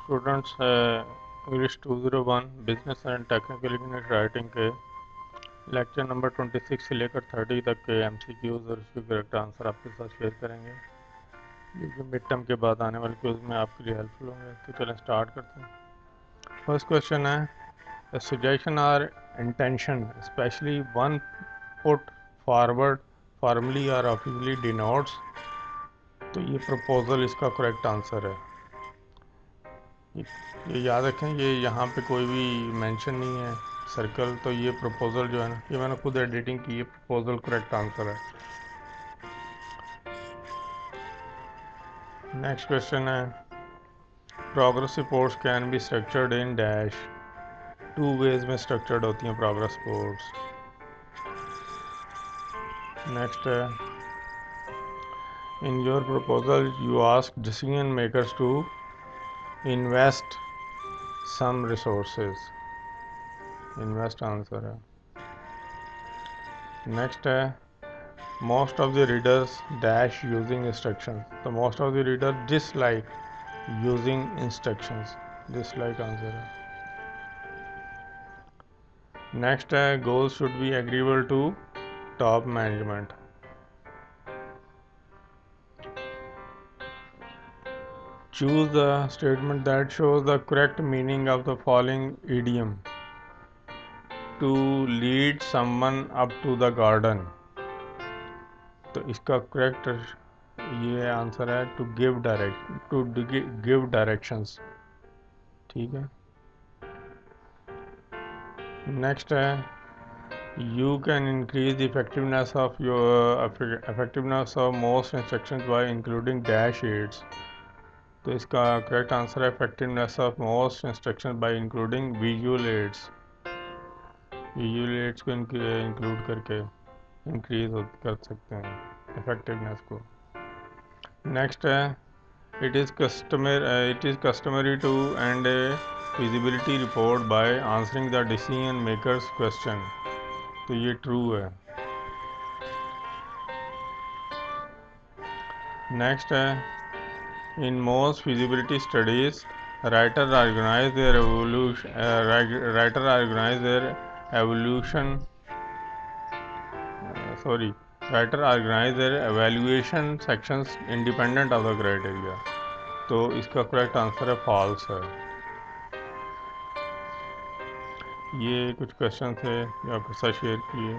Students English 201 business and technical English writing के lecture number 26 से लेकर 30 तक के एमसीक्यूज और उसके करेक्ट आंसर आपके साथ शेयर करेंगे, जो कि मिड टर्म के बाद आने वाले क्विज में आपके लिए हेल्पफुल होंगे। तो चलें स्टार्ट करते हैं। फर्स्ट क्वेश्चन है suggestion or intention specially one put forward formally और ऑफिशियली डिनोट्स। तो ये प्रपोजल इसका करेक्ट आंसर है। ये याद रखें, ये यहाँ पे कोई भी मेंशन नहीं है सर्कल, तो ये प्रपोजल जो है ना, ये मैंने खुद एडिटिंग की, ये प्रपोजल करेक्ट आंसर है। नेक्स्ट क्वेश्चन है progress reports can be structured in dash. Two ways में स्ट्रक्चर्ड होती हैं प्रोग्रेस रिपोर्ट्स। नेक्स्ट है in your proposal you ask decision makers to invest some resources. Invest answer है। Next है most of the readers dash using instructions. So most of the readers dislike using instructions. Dislike answer है। Next है goals should be agreeable to top management. Choose the statement that shows the correct meaning of the following idiom. To lead someone up to the garden. तो इसका correct ये answer है to give directions. ठीक है। Next है you can increase the effectiveness of most instructions by including dash aids. तो इसका correct answer है effectiveness of most instructions by including visual aids. Visual aids को इंक्लूड करके इंक्रीज कर सकते हैं इफेक्टिवनेस को। नेक्स्ट है it is customary to end a feasibility report by answering the decision makers question। तो ये ट्रू है। नेक्स्ट है in most feasibility studies writer organize their evaluation sections independent of the criteria। तो इसका correct answer है false है। ये कुछ क्वेश्चन थे जो आपके साथ शेयर किए।